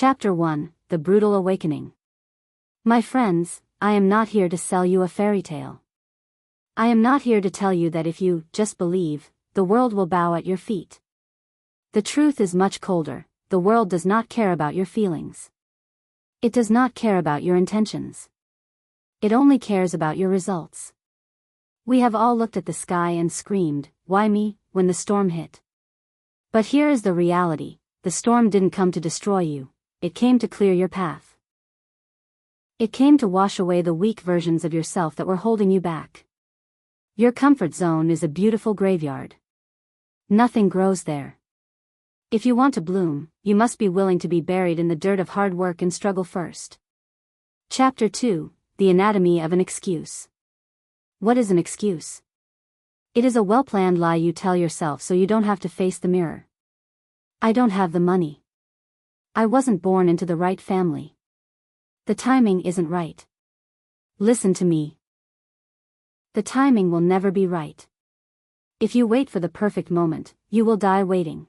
Chapter 1, The Brutal Awakening. My friends, I am not here to sell you a fairy tale. I am not here to tell you that if you just believe, the world will bow at your feet. The truth is much colder. The world does not care about your feelings. It does not care about your intentions. It only cares about your results. We have all looked at the sky and screamed, "Why me?" when the storm hit. But here is the reality: the storm didn't come to destroy you, it came to clear your path. It came to wash away the weak versions of yourself that were holding you back. Your comfort zone is a beautiful graveyard. Nothing grows there. If you want to bloom, you must be willing to be buried in the dirt of hard work and struggle first. Chapter 2, The Anatomy of an Excuse. What is an excuse? It is a well-planned lie you tell yourself so you don't have to face the mirror. I don't have the money. I wasn't born into the right family. The timing isn't right. Listen to me. The timing will never be right. If you wait for the perfect moment, you will die waiting.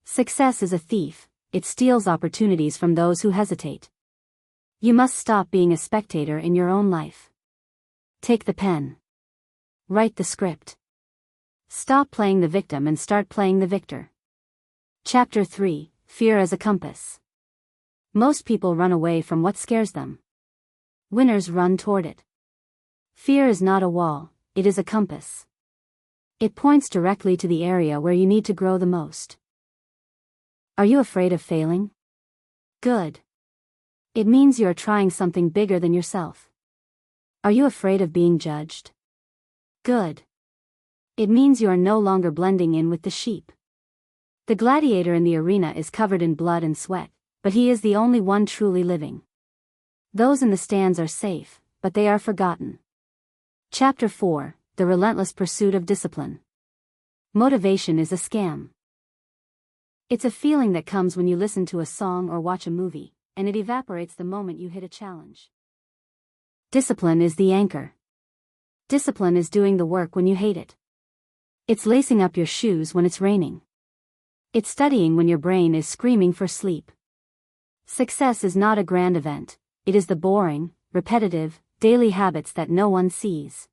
Success is a thief, it steals opportunities from those who hesitate. You must stop being a spectator in your own life. Take the pen. Write the script. Stop playing the victim and start playing the victor. Chapter 3, Fear as a Compass. Most people run away from what scares them. Winners run toward it. Fear is not a wall, it is a compass. It points directly to the area where you need to grow the most. Are you afraid of failing? Good. It means you are trying something bigger than yourself. Are you afraid of being judged? Good. It means you are no longer blending in with the sheep. The gladiator in the arena is covered in blood and sweat, but he is the only one truly living. Those in the stands are safe, but they are forgotten. Chapter 4, The Relentless Pursuit of Discipline. Motivation is a scam. It's a feeling that comes when you listen to a song or watch a movie, and it evaporates the moment you hit a challenge. Discipline is the anchor. Discipline is doing the work when you hate it. It's lacing up your shoes when it's raining. It's studying when your brain is screaming for sleep. Success is not a grand event, it is the boring, repetitive, daily habits that no one sees.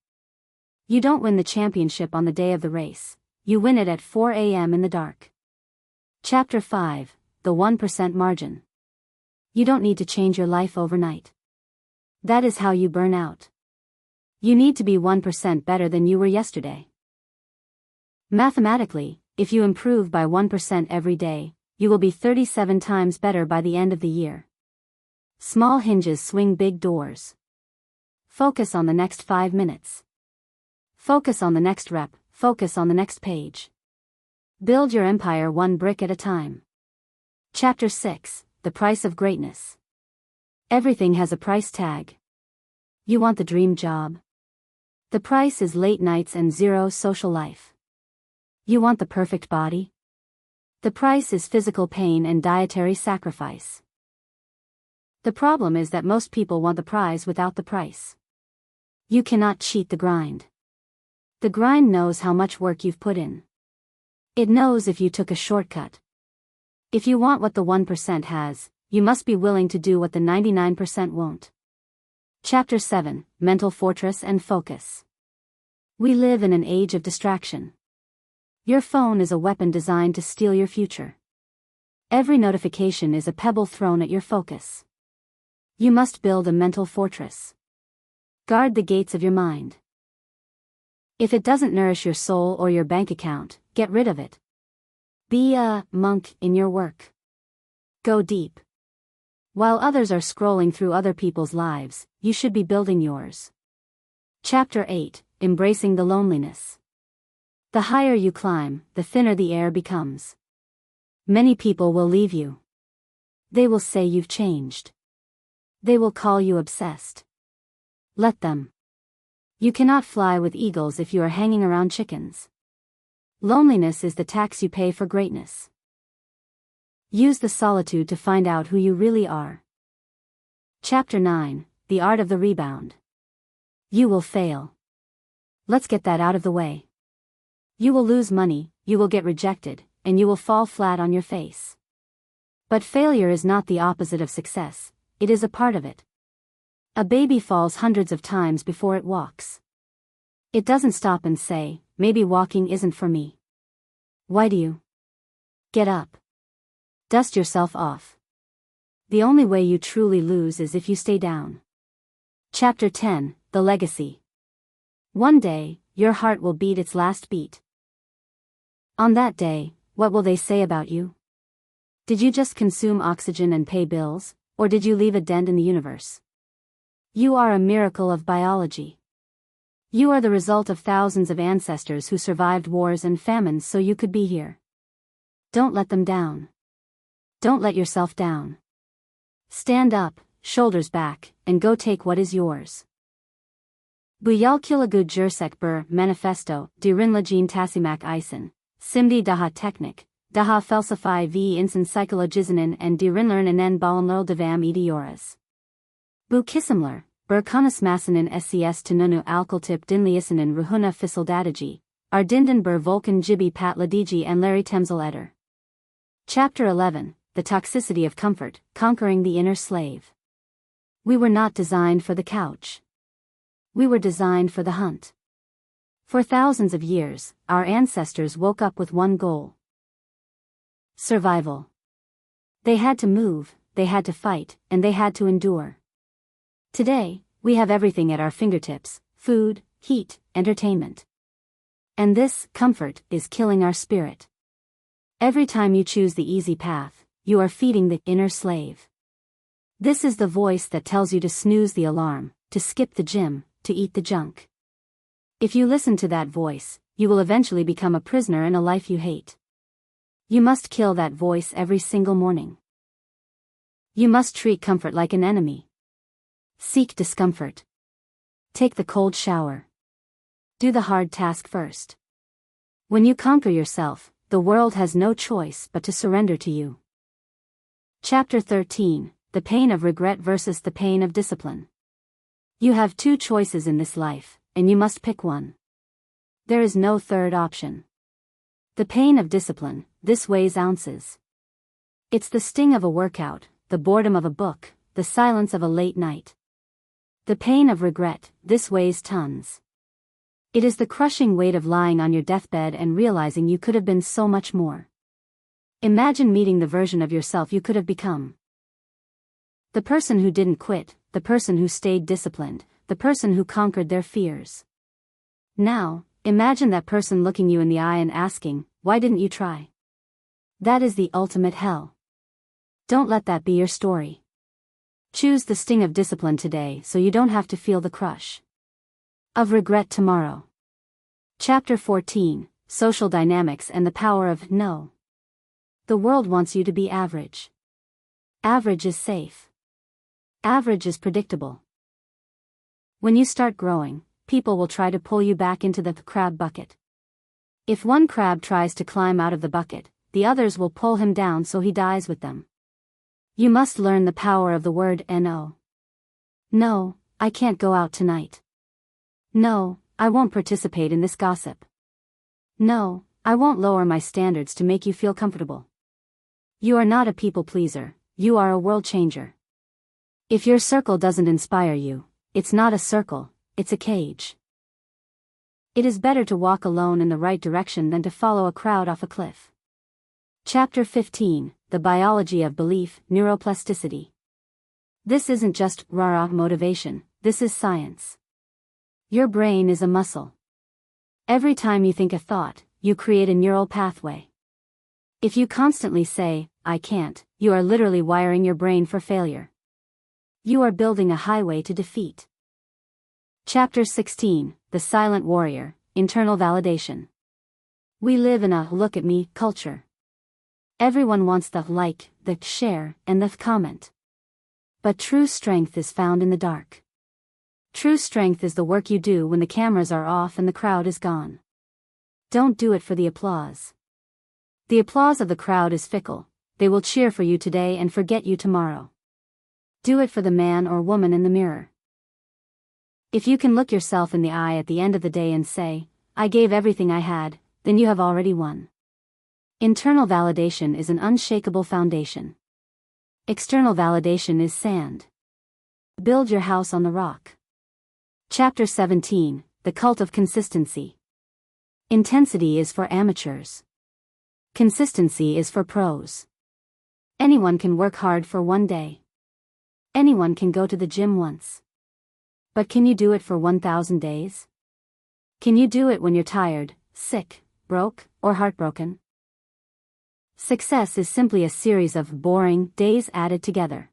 You don't win the championship on the day of the race, you win it at 4 a.m. in the dark. Chapter 5, The 1% Margin. You don't need to change your life overnight. That is how you burn out. You need to be 1% better than you were yesterday. Mathematically, if you improve by 1% every day, you will be 37 times better by the end of the year. Small hinges swing big doors. Focus on the next 5 minutes. Focus on the next rep, focus on the next page. Build your empire one brick at a time. Chapter 6, The Price of Greatness. Everything has a price tag. You want the dream job? The price is late nights and zero social life. You want the perfect body? The price is physical pain and dietary sacrifice. The problem is that most people want the prize without the price. You cannot cheat the grind. The grind knows how much work you've put in. It knows if you took a shortcut. If you want what the 1% has, you must be willing to do what the 99% won't. Chapter 7, Mental Fortress and Focus. We live in an age of distraction. Your phone is a weapon designed to steal your future. Every notification is a pebble thrown at your focus. You must build a mental fortress. Guard the gates of your mind. If it doesn't nourish your soul or your bank account, get rid of it. Be a monk in your work. Go deep. While others are scrolling through other people's lives, you should be building yours. Chapter 8, Embracing the Loneliness. The higher you climb, the thinner the air becomes. Many people will leave you. They will say you've changed. They will call you obsessed. Let them. You cannot fly with eagles if you are hanging around chickens. Loneliness is the tax you pay for greatness. Use the solitude to find out who you really are. Chapter 9, The Art of the Rebound. You will fail. Let's get that out of the way. You will lose money, you will get rejected, and you will fall flat on your face. But failure is not the opposite of success, it is a part of it. A baby falls hundreds of times before it walks. It doesn't stop and say, maybe walking isn't for me. Why do you? Get up. Dust yourself off. The only way you truly lose is if you stay down. Chapter 10, The Legacy. One day, your heart will beat its last beat. On that day, what will they say about you? Did you just consume oxygen and pay bills, or did you leave a dent in the universe? You are a miracle of biology. You are the result of thousands of ancestors who survived wars and famines so you could be here. Don't let them down. Don't let yourself down. Stand up, shoulders back, and go take what is yours. Buyalkulagud Jursek Bur Manifesto, Dirinlagin Tasimak Isen, Simdi Daha Teknik, Daha Felsefy V Insan Psychologizanen and Dirinlern Enen Balanlurl Devam Edioras. Bu Kisimler, Bur Konusmasanen SCS Tununu Alkaltip Dinliasanen Ruhuna Fisildadiji, Ardindan Bur Volkan Jibi Patladiji and Larry Temzel Eder. Chapter 11, The Toxicity of Comfort, Conquering the Inner Slave. We were not designed for the couch. We were designed for the hunt. For thousands of years, our ancestors woke up with one goal. Survival. They had to move, they had to fight, and they had to endure. Today, we have everything at our fingertips: food, heat, entertainment. And this comfort is killing our spirit. Every time you choose the easy path, you are feeding the inner slave. This is the voice that tells you to snooze the alarm, to skip the gym, to eat the junk. If you listen to that voice, you will eventually become a prisoner in a life you hate. You must kill that voice every single morning. You must treat comfort like an enemy. Seek discomfort. Take the cold shower. Do the hard task first. When you conquer yourself, the world has no choice but to surrender to you. Chapter 13, The Pain of Regret versus the Pain of Discipline. You have two choices in this life, and you must pick one. There is no third option. The pain of discipline, this weighs ounces. It's the sting of a workout, the boredom of a book, the silence of a late night. The pain of regret, this weighs tons. It is the crushing weight of lying on your deathbed and realizing you could have been so much more. Imagine meeting the version of yourself you could have become. The person who didn't quit, the person who stayed disciplined, the person who conquered their fears. Now, imagine that person looking you in the eye and asking, why didn't you try? That is the ultimate hell. Don't let that be your story. Choose the sting of discipline today so you don't have to feel the crush of regret tomorrow. Chapter 14, Social Dynamics and the Power of No. The world wants you to be average. Average is safe. Average is predictable. When you start growing, people will try to pull you back into the crab bucket. If one crab tries to climb out of the bucket, the others will pull him down so he dies with them. You must learn the power of the word no. No, I can't go out tonight. No, I won't participate in this gossip. No, I won't lower my standards to make you feel comfortable. You are not a people pleaser, you are a world changer. If your circle doesn't inspire you, it's not a circle, it's a cage. It is better to walk alone in the right direction than to follow a crowd off a cliff. Chapter 15, The Biology of Belief, Neuroplasticity. This isn't just rah-rah motivation, this is science. Your brain is a muscle. Every time you think a thought, you create a neural pathway. If you constantly say, I can't, you are literally wiring your brain for failure. You are building a highway to defeat. Chapter 16, The Silent Warrior, Internal Validation. We live in a look at me culture. Everyone wants the like, the share, and the comment. But true strength is found in the dark. True strength is the work you do when the cameras are off and the crowd is gone. Don't do it for the applause. The applause of the crowd is fickle, they will cheer for you today and forget you tomorrow. Do it for the man or woman in the mirror. If you can look yourself in the eye at the end of the day and say, I gave everything I had, then you have already won. Internal validation is an unshakable foundation. External validation is sand. Build your house on the rock. Chapter 17, The Cult of Consistency. Intensity is for amateurs. Consistency is for pros. Anyone can work hard for one day. Anyone can go to the gym once. But can you do it for 1,000 days? Can you do it when you're tired, sick, broke, or heartbroken? Success is simply a series of boring days added together.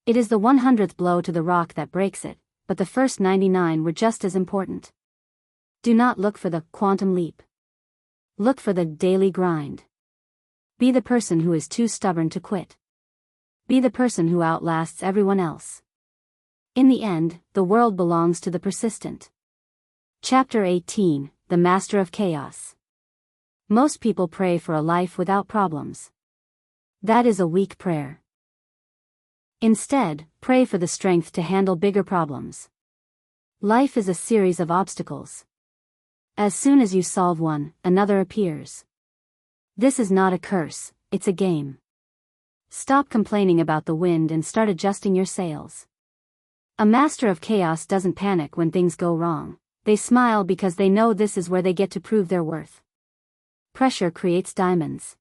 It is the 100th blow to the rock that breaks it, but the first 99 were just as important. Do not look for the quantum leap. Look for the daily grind. Be the person who is too stubborn to quit. Be the person who outlasts everyone else. In the end, the world belongs to the persistent. Chapter 18, The Master of Chaos. Most people pray for a life without problems. That is a weak prayer. Instead, pray for the strength to handle bigger problems. Life is a series of obstacles. As soon as you solve one, another appears. This is not a curse, it's a game. Stop complaining about the wind and start adjusting your sails. A master of chaos doesn't panic when things go wrong. They smile because they know this is where they get to prove their worth. Pressure creates diamonds.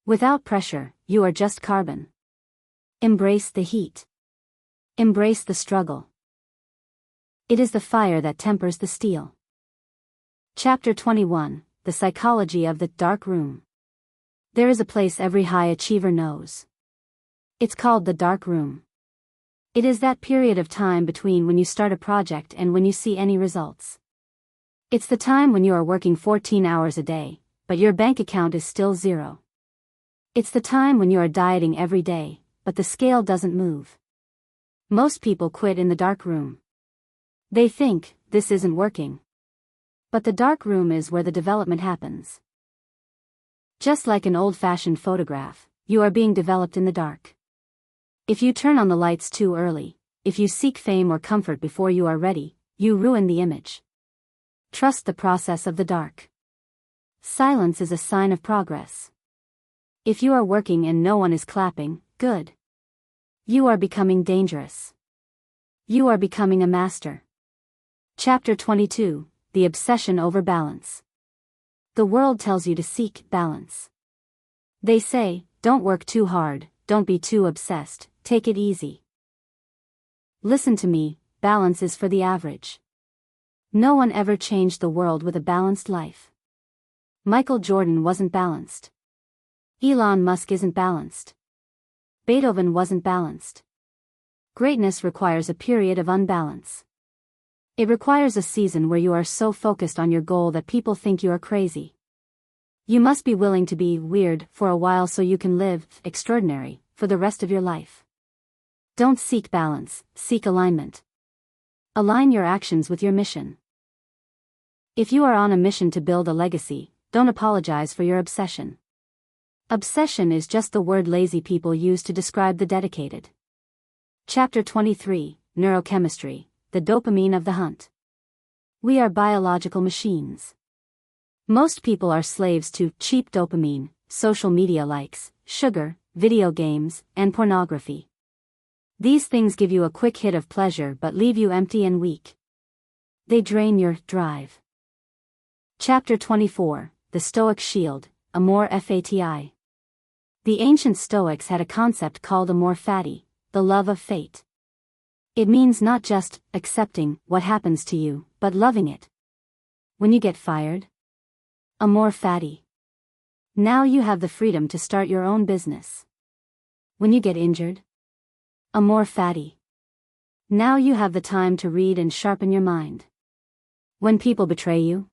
Without pressure, you are just carbon. Embrace the heat. Embrace the struggle. It is the fire that tempers the steel. Chapter 21, The Psychology of the Dark Room. There is a place every high achiever knows. It's called the dark room. It is that period of time between when you start a project and when you see any results. It's the time when you are working 14 hours a day, but your bank account is still zero. It's the time when you are dieting every day, but the scale doesn't move. Most people quit in the dark room. They think, this isn't working. But the dark room is where the development happens. Just like an old-fashioned photograph, you are being developed in the dark. If you turn on the lights too early, if you seek fame or comfort before you are ready, you ruin the image. Trust the process of the dark. Silence is a sign of progress. If you are working and no one is clapping, good. You are becoming dangerous. You are becoming a master. Chapter 22, The Obsession Over Balance. The world tells you to seek balance. They say, don't work too hard, don't be too obsessed, take it easy. Listen to me, balance is for the average. No one ever changed the world with a balanced life. Michael Jordan wasn't balanced. Elon Musk isn't balanced. Beethoven wasn't balanced. Greatness requires a period of unbalance. It requires a season where you are so focused on your goal that people think you are crazy. You must be willing to be weird for a while so you can live extraordinary for the rest of your life. Don't seek balance, seek alignment. Align your actions with your mission. If you are on a mission to build a legacy, don't apologize for your obsession. Obsession is just the word lazy people use to describe the dedicated. Chapter 23, Neurochemistry, The Dopamine of the Hunt. We are biological machines. Most people are slaves to cheap dopamine, social media likes, sugar, video games, and pornography. These things give you a quick hit of pleasure but leave you empty and weak. They drain your drive. Chapter 24, The Stoic Shield, Amor Fati. The ancient Stoics had a concept called amor fati, the love of fate. It means not just accepting what happens to you, but loving it. When you get fired, amor fati. Now you have the freedom to start your own business. When you get injured, amor fati. Now you have the time to read and sharpen your mind. When people betray you,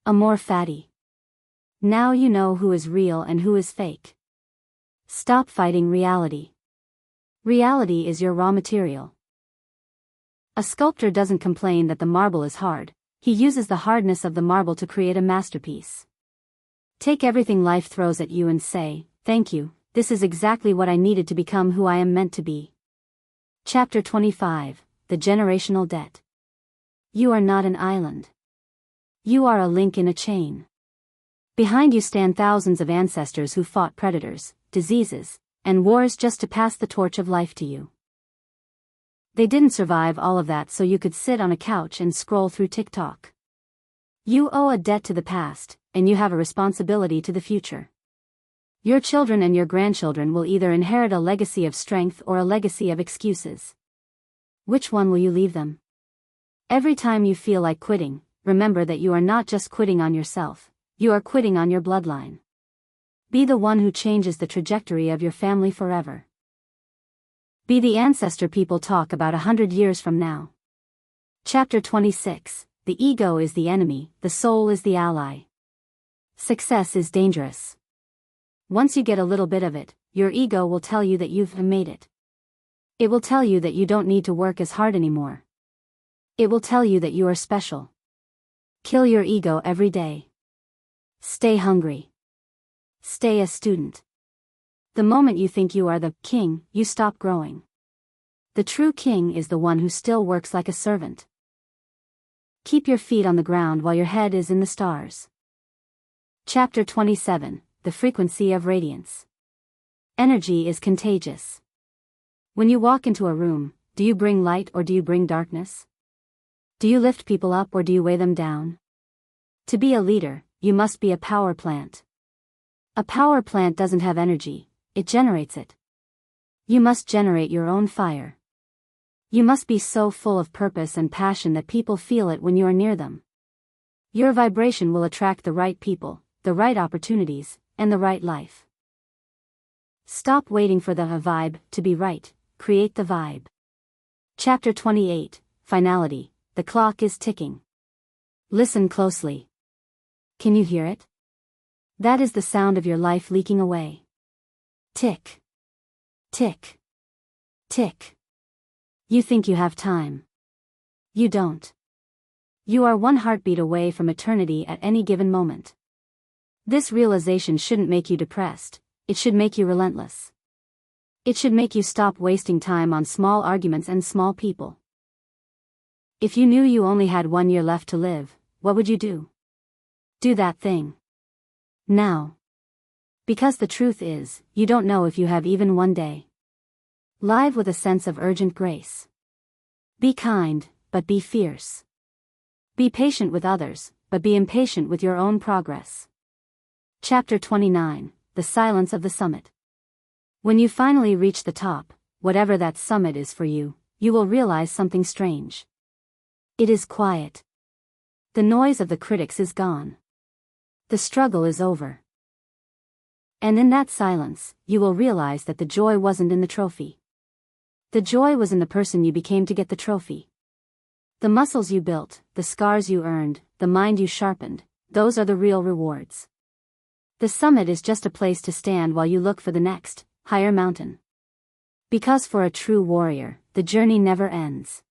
amor fati. Now you know who is real and who is fake. Stop fighting reality. Reality is your raw material. A sculptor doesn't complain that the marble is hard, he uses the hardness of the marble to create a masterpiece. Take everything life throws at you and say, thank you, this is exactly what I needed to become who I am meant to be. Chapter 25, The Generational Debt. You are not an island. You are a link in a chain. Behind you stand thousands of ancestors who fought predators, diseases, and wars just to pass the torch of life to you. They didn't survive all of that so you could sit on a couch and scroll through TikTok. You owe a debt to the past, and you have a responsibility to the future. Your children and your grandchildren will either inherit a legacy of strength or a legacy of excuses. Which one will you leave them? Every time you feel like quitting, remember that you are not just quitting on yourself, you are quitting on your bloodline. Be the one who changes the trajectory of your family forever. Be the ancestor people talk about 100 years from now. Chapter 26. The ego is the enemy, the soul is the ally. Success is dangerous. Once you get a little bit of it, your ego will tell you that you've made it. It will tell you that you don't need to work as hard anymore. It will tell you that you are special. Kill your ego every day. Stay hungry. Stay a student. The moment you think you are the king, you stop growing. The true king is the one who still works like a servant. Keep your feet on the ground while your head is in the stars. Chapter 27. The frequency of radiance. Energy is contagious. When you walk into a room, do you bring light or do you bring darkness? Do you lift people up or do you weigh them down? To be a leader, you must be a power plant. A power plant doesn't have energy, it generates it. You must generate your own fire. You must be so full of purpose and passion that people feel it when you are near them. Your vibration will attract the right people, the right opportunities, and the right life. Stop waiting for the vibe to be right, create the vibe. Chapter 28. Finality. The clock is ticking. Listen closely. Can you hear it? That is the sound of your life leaking away. Tick. Tick. Tick. You think you have time. You don't. You are one heartbeat away from eternity at any given moment. This realization shouldn't make you depressed, it should make you relentless. It should make you stop wasting time on small arguments and small people. If you knew you only had 1 year left to live, what would you do? Do that thing. Now. Because the truth is, you don't know if you have even 1 day. Live with a sense of urgent grace. Be kind, but be fierce. Be patient with others, but be impatient with your own progress. Chapter 29. The silence of the summit. When you finally reach the top, whatever that summit is for you, you will realize something strange. It is quiet. The noise of the critics is gone. The struggle is over. And in that silence, you will realize that the joy wasn't in the trophy. The joy was in the person you became to get the trophy. The muscles you built, the scars you earned, the mind you sharpened, those are the real rewards. The summit is just a place to stand while you look for the next, higher mountain. Because for a true warrior, the journey never ends.